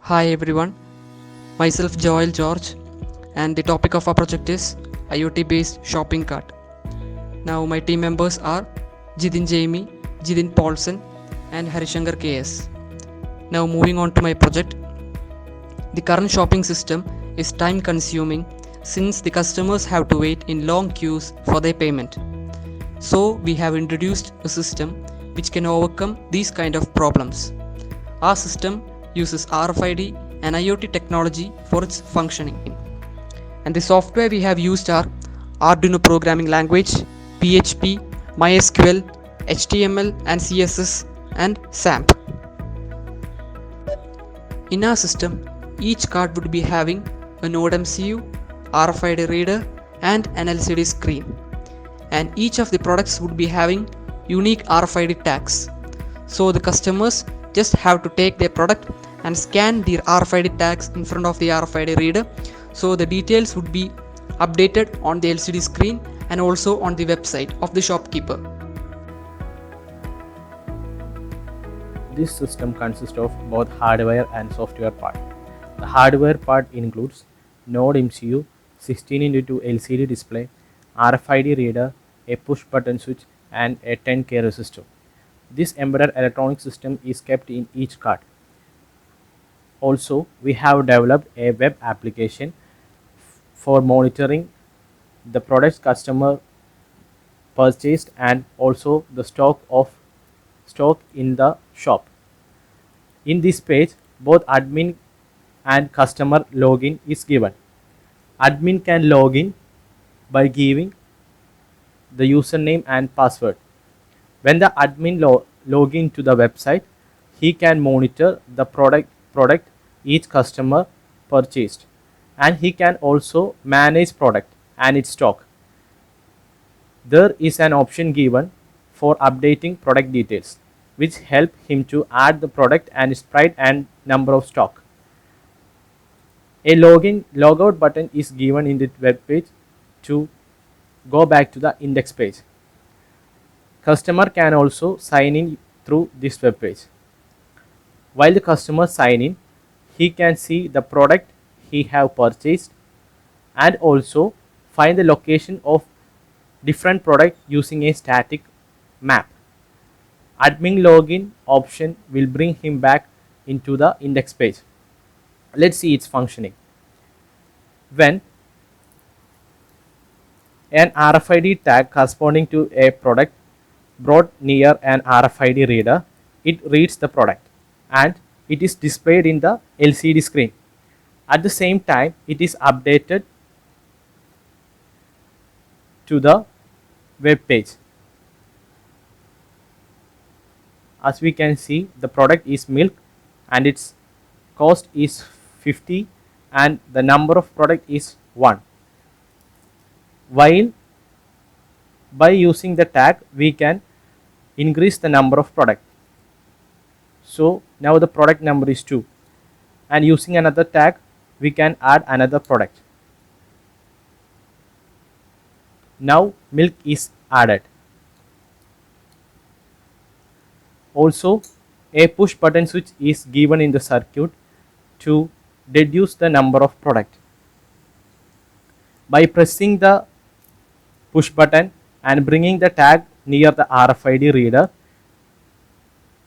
Hi everyone, myself Joel George, and the topic of our project is IoT based shopping cart. Now, my team members are Jidin Jamie, Jidin Paulson, and Harishankar KS. Now, moving on to my project, the current shopping system is time consuming since the customers have to wait in long queues for their payment. So, we have introduced a system which can overcome these kind of problems. Our system uses RFID and IoT technology for its functioning. And the software we have used are Arduino programming language, PHP, MySQL, HTML and CSS, and SAMP. In our system, each card would be having a Node MCU, RFID reader, and an LCD screen. And each of the products would be having unique RFID tags. So the customers just have to take their product and scan the RFID tags in front of the RFID reader, so the details would be updated on the LCD screen and also on the website of the shopkeeper. This system consists of both hardware and software part. The hardware part includes Node MCU, 16:2 LCD display, RFID reader, a push button switch, and a 10K resistor. This embedded electronic system is kept in each card. Also, we have developed a web application for monitoring the products customer purchased and also the stock in the shop. In this page, both admin and customer login is given. Admin can log in by giving the username and password. When the admin log in to the website, he can monitor the product each customer purchased, and he can also manage product and its stock. There is an option given for updating product details, which help him to add the product and its price and number of stock. A logout button is given in the web page to go back to the index page. Customer can also sign in through this web page. While the customer sign in, he can see the product he have purchased and also find the location of different product using a static map. Admin login option will bring him back into the index page. Let's see its functioning. When an RFID tag corresponding to a product brought near an RFID reader, it reads the product and it is displayed in the LCD screen. At the same time, it is updated to the web page. As we can see, the product is milk and its cost is 50 and the number of product is 1. While by using the tag, we can increase the number of product. So now the product number is 2, and using another tag, we can add another product. Now milk is added. Also, a push button switch is given in the circuit to reduce the number of product. By pressing the push button and bringing the tag near the RFID reader,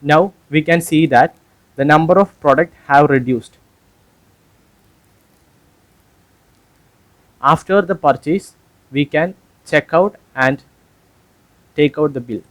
now we can see that the number of product have reduced. After the purchase, we can check out and take out the bill.